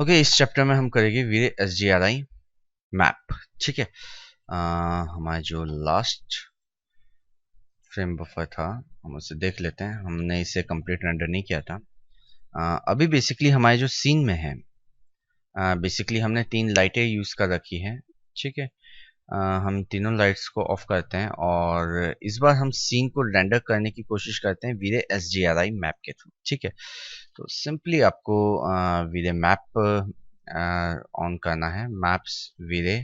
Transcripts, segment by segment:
Okay, इस chapter में हम करेंगे वीरे SGRI मैप। ठीक है, हमारा जो लास्ट फ्रेम बफर था हम उसे देख लेते हैं। हमने इसे कंप्लीट रेंडर नहीं किया था। अभी बेसिकली हमारे जो सीन में है, बेसिकली हमने 3 लाइटें यूज़ कर रखी हैं। ठीक है, हम तीनों लाइट्स को ऑफ करते हैं और इस बार हम सीन को रेंडर करने की कोशिश करते हैं वीरे SGRI मैप के थ्रू। ठीक है, तो सिंपली आपको वीरे मैप ऑन करना है। मैप्स वीरे,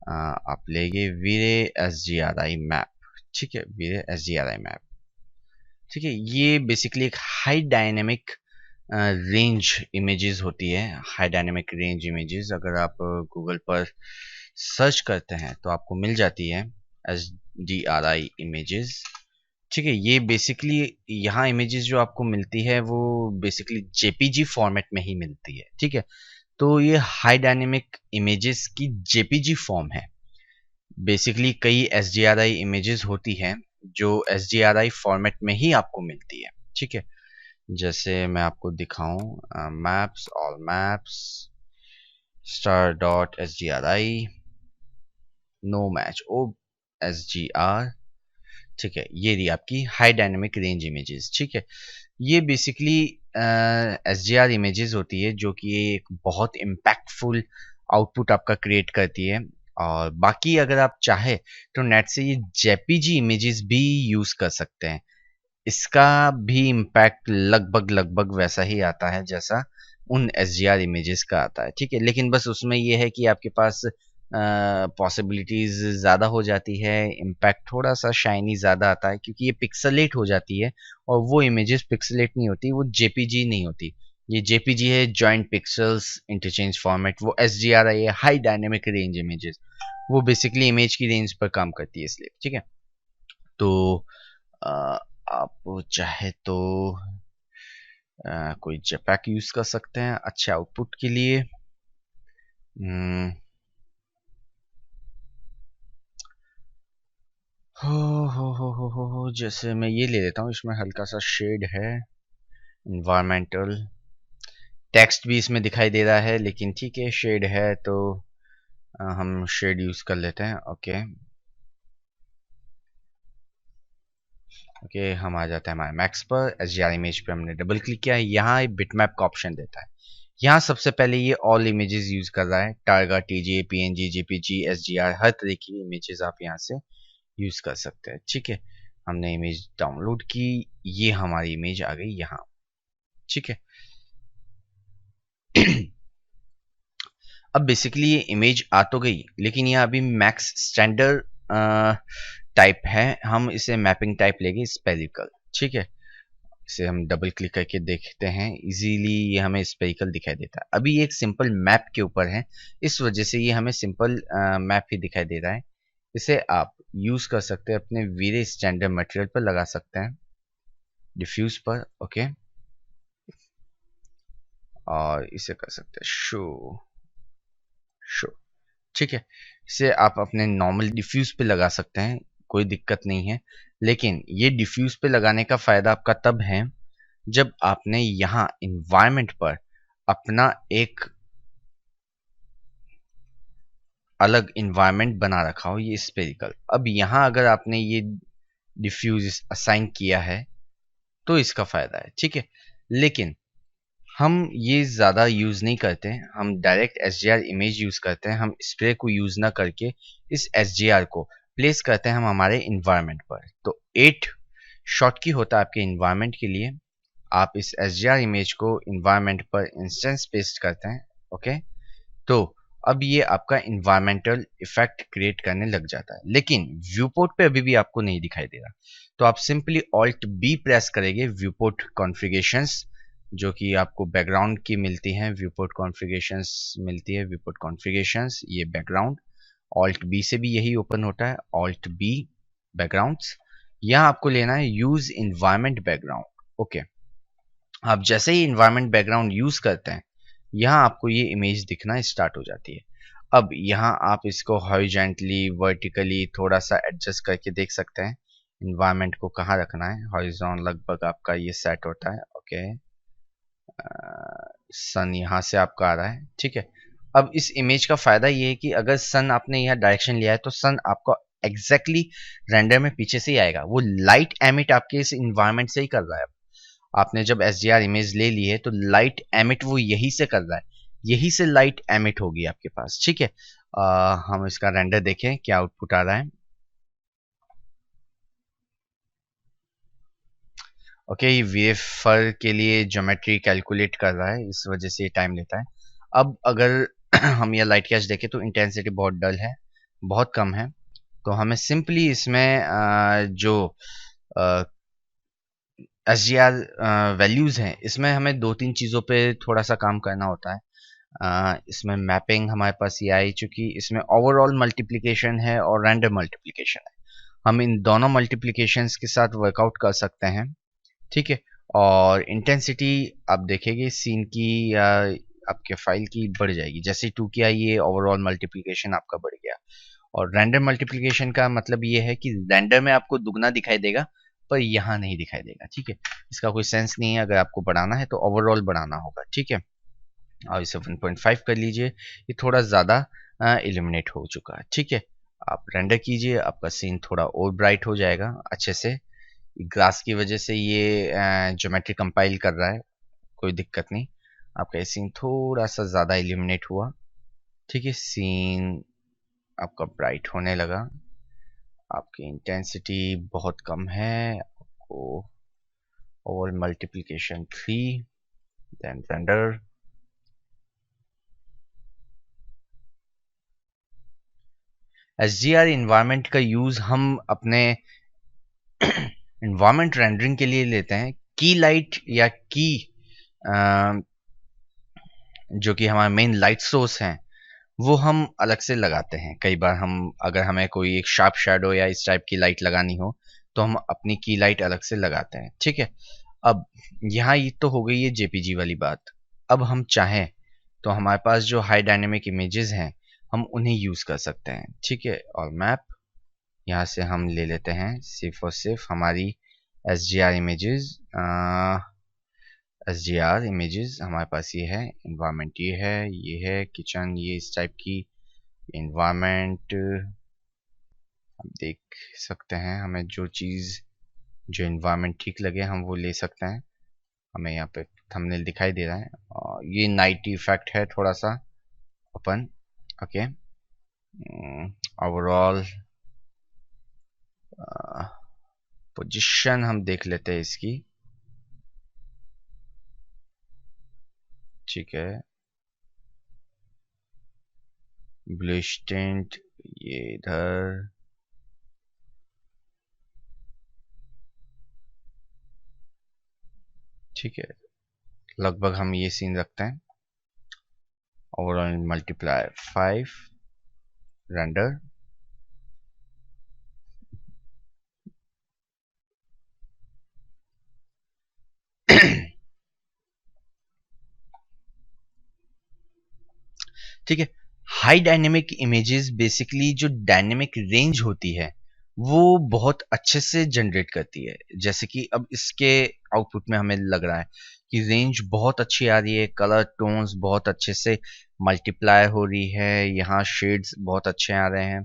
आप लेंगे वीरे SGRI मैप। ठीक है, वीरे SGRI मैप। ठीक है, ये बेसिकली एक हाई डायनेमिक रेंज इमेजेस होती है। हाई डायनेमिक रेंज इमेजेस अगर आप गूगल पर सर्च करते हैं तो आपको मिल जाती है SDRI इमेजेस। ठीक है, ये बेसिकली यहाँ इमेजेस जो आपको मिलती है वो बेसिकली JPG फॉर्मेट में ही मिलती है। ठीक है, तो ये हाई डायनेमिक इमेजेस की JPG फॉर्म है। बेसिकली कई SDRI इमेजेस होती हैं जो SDRI फॉर्मेट में ही आपको मिलती है। ठीक है, जैसे मैं आपको दिखाऊं, maps, all maps, star.sgri, no match, OSGR। ठीक है, ये रही आपकी हाई डायनेमिक रेंज इमेजेस। ठीक है, ये बेसिकली SGR इमेजेस होती है जो कि एक बहुत इम्पैक्टफुल आउटपुट आपका क्रिएट करती है। और बाकी अगर आप चाहे तो नेट से ये JPG इमेजेस भी यूज कर सकते हैं। इसका भी इम्पैक्ट लगभग लगभग वैसा ही आता है जैसा उन SGR इमेजेस का आता है। ठीक है, लेकिन बस उसमें ये है कि आपके पास पॉसिबिलिटीज ज़्यादा हो जाती है, इम्पैक्ट थोड़ा सा शाइनी ज़्यादा आता है क्योंकि ये पिक्सलेट हो जाती है और वो इमेजेस पिक्सलेट नहीं होती, वो JPG नहीं होती। ये JPG है, जॉइंट पिक्सल्स इंटरचेंज फॉर्मेट। वो SGRI है, हाई डायनेमिक रेंज इमेजेस। वो बेसिकली इमेज की रेंज पर काम करती है इसलिए। ठीक है, तो आप चाहे तो कोई JPEG यूज कर सकते हैं अच्छे आउटपुट के लिए। जैसे मैं ये ले लेता हूँ, इसमें हल्का सा शेड है, इन्वायरमेंटल टेक्स्ट भी इसमें दिखाई दे रहा है, लेकिन ठीक है शेड है तो हम शेड यूज कर लेते हैं। ओके ओके, हम आ जाते हैं हमारे मैक्स पर। SGR इमेज पे हमने डबल क्लिक किया है, यहाँ एक बिटमैप का ऑप्शन देता है। यहाँ सबसे पहले ये ऑल इमेजेस यूज कर रहा है, टारगा, TJ, PNG, JPG, SGR, हर तरह की इमेजेस आप यहाँ से यूज कर सकते हैं। ठीक है, हमने इमेज डाउनलोड की, ये हमारी इमेज आ गई यहाँ। ठीक है, अब बेसिकली ये इमेज आ तो गई, लेकिन ये अभी मैक्स स्टैंडर्ड टाइप है। हम इसे मैपिंग टाइप लेंगे स्पेरिकल। ठीक है, इसे हम डबल क्लिक करके देखते हैं, इजीली ये हमें स्पेरिकल दिखाई देता है। अभी ये एक सिंपल मैप के ऊपर है, इस वजह से ये हमें सिंपल मैप ही दिखाई दे रहा है। इसे आप यूज कर सकते हैं, अपने वीरे स्टैंडर्ड मटेरियल पर लगा सकते हैं, डिफ्यूज पर। ओके, और इसे कर सकते हैं शो शो। ठीक है, इसे आप अपने नॉर्मल डिफ्यूज पे लगा सकते हैं, कोई दिक्कत नहीं है। लेकिन ये डिफ्यूज पे लगाने का फायदा आपका तब है जब आपने यहाँ इन्वायरमेंट पर अपना एक अलग इन्वायरमेंट बना रखा हो, ये स्पेरिकल। अब यहाँ अगर आपने ये डिफ्यूज असाइन किया है तो इसका फायदा है। ठीक है, लेकिन हम ये ज़्यादा यूज़ नहीं करते, हम डायरेक्ट SGR इमेज यूज़ करते हैं। हम स्प्रे को यूज़ ना करके इस SGR को प्लेस करते हैं हम हमारे इन्वायरमेंट पर। तो 8 शॉट की होता है आपके इन्वायरमेंट के लिए। आप इस SGR इमेज को इन्वायरमेंट पर इंस्टेंस पेस्ट करते हैं। ओके, तो अब ये आपका इन्वायरमेंटल इफेक्ट क्रिएट करने लग जाता है, लेकिन व्यूपोर्ट पे अभी भी आपको नहीं दिखाई दे रहा। तो आप सिंपली Alt B प्रेस करेंगे, व्यूपोर्ट कॉन्फ़िगरेशंस जो कि आपको बैकग्राउंड की मिलती हैं, व्यूपोर्ट कॉन्फ़िगरेशंस मिलती है, व्यूपोर्ट कॉन्फ़िगरेशंस, ये बैकग्राउंड। Alt B से भी यही ओपन होता है, Alt B बैकग्राउंड्स। यहाँ आपको लेना है यूज इन्वायरमेंट बैकग्राउंड। ओके, आप जैसे ही इन्वायरमेंट बैकग्राउंड यूज करते हैं, यहाँ आपको ये इमेज दिखना स्टार्ट हो जाती है। अब यहाँ आप इसको हॉरिजॉन्टली, वर्टिकली थोड़ा सा एडजस्ट करके देख सकते हैं इन्वायरमेंट को कहाँ रखना है। हॉरिजॉन लगभग आपका ये सेट होता है। ओके, सन यहाँ से आपका आ रहा है, ठीक है। अब इस इमेज का फायदा ये है कि अगर सन आपने यहाँ डायरेक्शन लिया है तो सन आपका एग्जैक्टली रेंडर में पीछे से ही आएगा। वो लाइट एमिट आपके इस इन्वायरमेंट से ही कर रहा है। आपने जब SDR इमेज ले ली है तो लाइट एमिट वो यही से कर रहा है, यही से लाइट एमिट होगी आपके पास, ठीक है। हम इसका रेंडर देखें क्या आउटपुट आ रहा है। ओके, ये वेफर के लिए ज्योमेट्री कैलकुलेट कर रहा है, इस वजह से ये टाइम लेता है। अब अगर हम यह लाइट कैच देखें तो इंटेंसिटी बहुत डल है, बहुत कम है। तो हमें सिंपली इसमें जो SGR वैल्यूज हैं, इसमें हमें दो तीन चीज़ों पे थोड़ा सा काम करना होता है। इसमें मैपिंग हमारे पास ये आई चुकी, इसमें ओवरऑल मल्टीप्लिकेशन है और रैंडम मल्टीप्लिकेशन है। हम इन दोनों मल्टीप्लिकेशंस के साथ वर्कआउट कर सकते हैं, ठीक है। और इंटेंसिटी आप देखेंगे सीन की या आपके फाइल की बढ़ जाएगी, जैसे 2 किया ये ओवरऑल मल्टीप्लिकेशन आपका बढ़ गया। और रैंडम मल्टीप्लिकेशन का मतलब ये है कि रेंडर में आपको दुगना दिखाई देगा पर यहाँ नहीं दिखाई देगा, ठीक है। इसका कोई सेंस नहीं है, अगर आपको बढ़ाना है तो ओवरऑल बढ़ाना होगा, ठीक है। और इसे 1.5 कर लीजिए, ये थोड़ा ज़्यादा इल्यूमिनेट हो चुका है, ठीक है। आप रेंडर कीजिए, आपका सीन थोड़ा और ब्राइट हो जाएगा अच्छे से। ग्लास की वजह से ये ज्योमेट्री कंपाइल कर रहा है, कोई दिक्कत नहीं। आपका ये सीन थोड़ा सा ज़्यादा इल्यूमिनेट हुआ, ठीक है। सीन आपका ब्राइट होने लगा। आपकी इंटेंसिटी बहुत कम है, आपको over multiplication 3, then render. SGR environment का यूज हम अपने इन्वायरमेंट रेंडरिंग के लिए लेते हैं। की लाइट या की जो कि हमारा मेन लाइट सोर्स है, वो हम अलग से लगाते हैं। कई बार हम अगर हमें कोई एक शार्प शैडो या इस टाइप की लाइट लगानी हो तो हम अपनी की लाइट अलग से लगाते हैं, ठीक है। अब यहाँ ये तो हो गई ये JPG वाली बात। अब हम चाहें तो हमारे पास जो हाई डायनेमिक इमेजेस हैं हम उन्हें यूज़ कर सकते हैं, ठीक है। और मैप यहाँ से हम ले लेते हैं सिर्फ और सिर्फ हमारी SGR इमेजेस। SGR इमेजेस हमारे पास ये है, इन्वायरमेंट ये है किचन, ये इस टाइप की इन्वायरमेंट हम देख सकते हैं। हमें जो चीज़ जो इन्वायरमेंट ठीक लगे हम वो ले सकते हैं। हमें यहाँ पे थंबनेल दिखाई दे रहा है और ये नाइट इफेक्ट है थोड़ा सा ओपन, ओके। ओवरऑल पोजीशन हम देख लेते हैं इसकी, ठीक है। ब्लू टिंट ये इधर, ठीक है। लगभग हम ये सीन रखते हैं। Overall multiply 5, render. ठीक है। हाई डायनेमिक इमेजेस बेसिकली जो डायनेमिक रेंज होती है वो बहुत अच्छे से जनरेट करती है। जैसे कि अब इसके आउटपुट में हमें लग रहा है कि रेंज बहुत अच्छी आ रही है, कलर टोन्स बहुत अच्छे से मल्टीप्लाई हो रही है, यहाँ शेड्स बहुत अच्छे आ रहे हैं,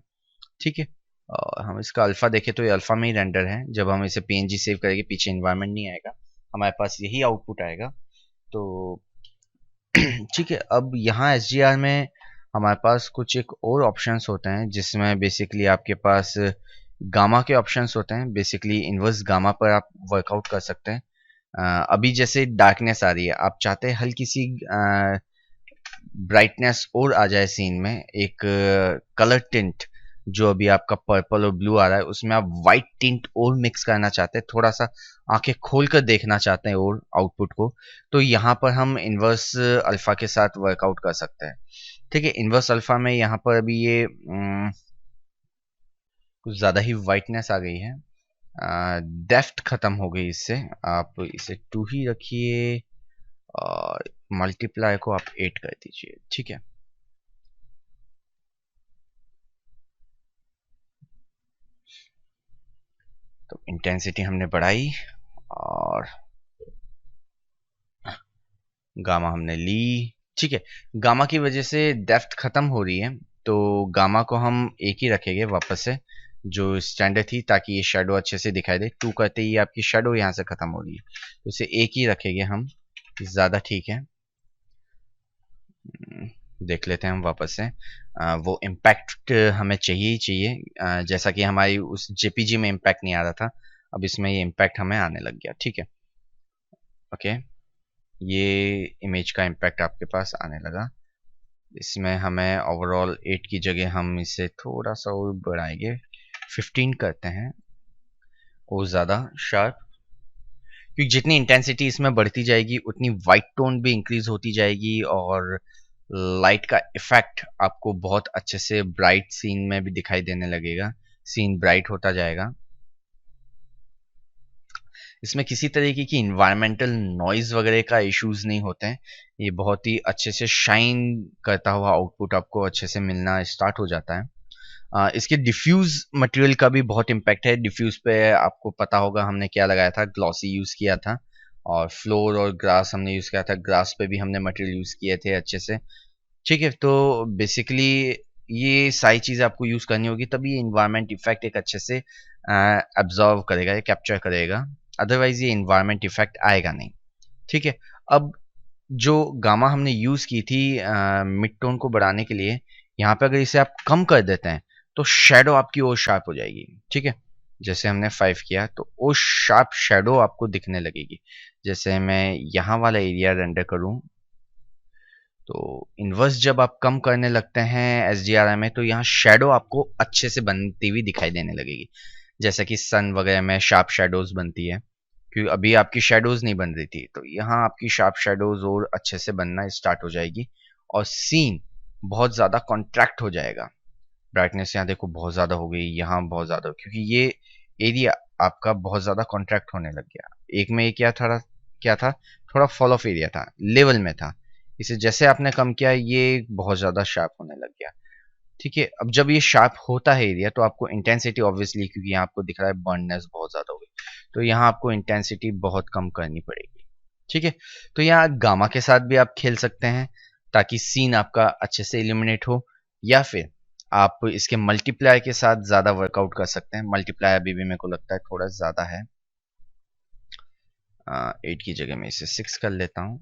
ठीक है। और हम इसका अल्फा देखें तो ये अल्फा में ही रेंडर है। जब हम इसे PNG सेव करेंगे पीछे इन्वायरमेंट नहीं आएगा, हमारे पास यही आउटपुट आएगा। तो ठीक है। अब यहाँ SGR में हमारे पास कुछ एक और ऑप्शंस होते हैं जिसमें बेसिकली आपके पास गामा के ऑप्शंस होते हैं। बेसिकली इनवर्स गामा पर आप वर्कआउट कर सकते हैं। अभी जैसे डार्कनेस आ रही है, आप चाहते हैं हल्की सी ब्राइटनेस और आ जाए सीन में, एक कलर टिंट जो अभी आपका पर्पल और ब्लू आ रहा है उसमें आप वाइट टिंट और मिक्स करना चाहते हैं, थोड़ा सा आंखें खोल कर देखना चाहते हैं और आउटपुट को, तो यहाँ पर हम इन्वर्स अल्फा के साथ वर्कआउट कर सकते हैं, ठीक है। इन्वर्स अल्फा में यहाँ पर अभी ये कुछ ज़्यादा ही वाइटनेस आ गई है, डेफ्थ खत्म हो गई इससे। आप इसे 2 ही रखिए और मल्टीप्लाई को आप 8 कर दीजिए, ठीक है। तो इंटेंसिटी हमने बढ़ाई और गामा हमने ली, ठीक है। गामा की वजह से डेप्थ खत्म हो रही है, तो गामा को हम एक ही रखेंगे वापस से जो स्टैंडर्ड थी, ताकि ये शेडो अच्छे से दिखाई दे। 2 करते ही आपकी शेडो यहाँ से खत्म हो रही है, तो इसे एक ही रखेंगे हम, ज़्यादा ठीक है। देख लेते हैं हम वापस से। वो इम्पैक्ट हमें चाहिए ही चाहिए, जैसा कि हमारी उस जेपीजी में इम्पैक्ट नहीं आ रहा था, अब इसमें ये इम्पैक्ट हमें आने लग गया, ठीक है। ओके, ये इमेज का इम्पैक्ट आपके पास आने लगा। इसमें हमें ओवरऑल 8 की जगह हम इसे थोड़ा सा और बढ़ाएंगे, 15 करते हैं, और ज़्यादा शार्प, क्योंकि जितनी इंटेंसिटी इसमें बढ़ती जाएगी उतनी वाइट टोन भी इंक्रीज होती जाएगी, और लाइट का इफेक्ट आपको बहुत अच्छे से ब्राइट सीन में भी दिखाई देने लगेगा, सीन ब्राइट होता जाएगा। इसमें किसी तरीके की इन्वायरमेंटल नॉइज वगैरह का इश्यूज नहीं होते हैं, ये बहुत ही अच्छे से शाइन करता हुआ आउटपुट आपको अच्छे से मिलना स्टार्ट हो जाता है। इसके डिफ्यूज मटेरियल का भी बहुत इम्पैक्ट है। डिफ्यूज पे आपको पता होगा हमने क्या लगाया था, ग्लॉसी यूज किया था, और फ्लोर और ग्रास हमने यूज किया था, ग्रास पे भी हमने मटेरियल यूज किए थे अच्छे से, ठीक है। तो बेसिकली ये सारी चीज़ आपको यूज करनी होगी, तभी ये इन्वायरमेंट इफेक्ट एक अच्छे से एब्जॉर्व करेगा या कैप्चर करेगा, अदरवाइज ये इन्वायरमेंट इफेक्ट आएगा नहीं, ठीक है। अब जो गामा हमने यूज की थी मिड टोन को बढ़ाने के लिए, यहाँ पे अगर इसे आप कम कर देते हैं तो शेडो आपकी और शार्प हो जाएगी, ठीक है। जैसे हमने 5 किया तो वो शार्प शेडो आपको दिखने लगेगी। जैसे मैं यहाँ वाला एरिया रेंडर करूँ, तो इनवर्स जब आप कम करने लगते हैं एसडीआरआई में, तो यहाँ शेडो आपको अच्छे से बनती हुई दिखाई देने लगेगी, जैसा कि सन वगैरह में शार्प शेडोज बनती है, क्योंकि अभी आपकी शेडोज नहीं बन रही थी, तो यहाँ आपकी शार्प शेडोज और अच्छे से बनना स्टार्ट हो जाएगी, और सीन बहुत ज़्यादा कॉन्ट्रैक्ट हो जाएगा। ब्राइटनेस यहाँ देखो बहुत ज़्यादा हो गई, यहाँ बहुत ज़्यादा, क्योंकि ये एरिया आपका बहुत ज़्यादा कॉन्ट्रैक्ट होने लग गया। एक में ये क्या था, थोड़ा फॉल ऑफ एरिया था, लेवल में था, इसे जैसे आपने कम किया ये बहुत ज़्यादा शार्प होने लग गया, ठीक है। अब जब ये शार्प होता है एरिया, तो आपको इंटेंसिटी ऑब्वियसली, क्योंकि यहाँ आपको दिख रहा है बर्ननेस बहुत ज़्यादा हो गई, तो यहाँ आपको इंटेंसिटी बहुत कम करनी पड़ेगी, ठीक है। तो यहाँ गामा के साथ भी आप खेल सकते हैं, ताकि सीन आपका अच्छे से इल्यूमिनेट हो, या फिर आप इसके मल्टीप्लायर के साथ ज़्यादा वर्कआउट कर सकते हैं। मल्टीप्लायर अभी भी मेरे को लगता है थोड़ा ज़्यादा है, 8 की जगह में इसे 6 कर लेता हूँ।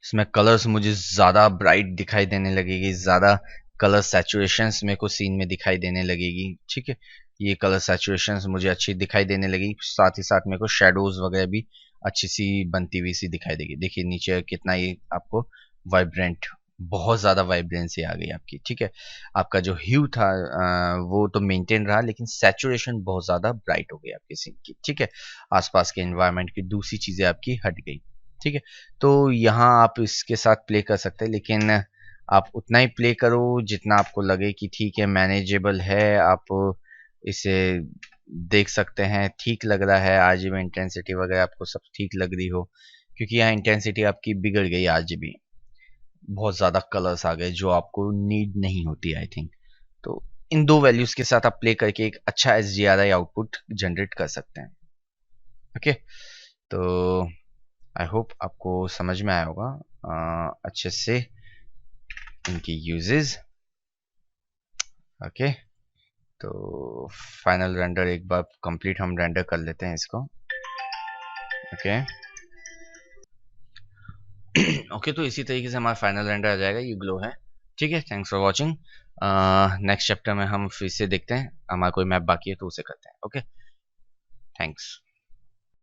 इसमें कलर्स मुझे ज़्यादा ब्राइट दिखाई देने लगेगी, ज़्यादा कलर सैचुरेशंस मेरे को सीन में दिखाई देने लगेगी, ठीक है। ये कलर सैचुरेशंस मुझे अच्छी दिखाई देने लगी, साथ ही साथ मेरे को शेडोज वगैरह भी अच्छी सी बनती हुई सी दिखाई देगी। देखिए नीचे कितना ये आपको वाइब्रेंट, बहुत ज़्यादा वाइब्रेंसी आ गई आपकी, ठीक है। आपका जो ह्यू था वो तो मेंटेन रहा, लेकिन सैचुरेशन बहुत ज़्यादा ब्राइट हो गई आपकी सीन की, ठीक है। आसपास के एनवायरनमेंट की दूसरी चीज़ें आपकी हट गई, ठीक है। तो यहाँ आप इसके साथ प्ले कर सकते हैं, लेकिन आप उतना ही प्ले करो जितना आपको लगे कि ठीक है, मैनेजेबल है, आप इसे देख सकते हैं, ठीक लग रहा है। आरजीबी इंटेंसिटी वगैरह आपको सब ठीक लग रही हो, क्योंकि यहाँ इंटेंसिटी आपकी बिगड़ गई, आरजीबी बहुत ज़्यादा कलर्स आ गए जो आपको नीड नहीं होती आई थिंक। तो इन दो वैल्यूज़ के साथ आप प्ले करके एक अच्छा एसडीआरआई आउटपुट जनरेट कर सकते हैं, ओके। तो आई होप आपको समझ में आया होगा अच्छे से इनकी यूजेस, ओके। तो फाइनल रेंडर एक बार कंप्लीट हम रेंडर कर लेते हैं इसको, ओके। ओके, तो इसी तरीके से हमारा फाइनल रेंडर आ जाएगा, ये ग्लो है, ठीक है। Thanks for watching. Next chapter में हम फिर से देखते हैं, हमारा कोई मैप बाकी है तो उसे करते हैं, ओके। थैंक्स।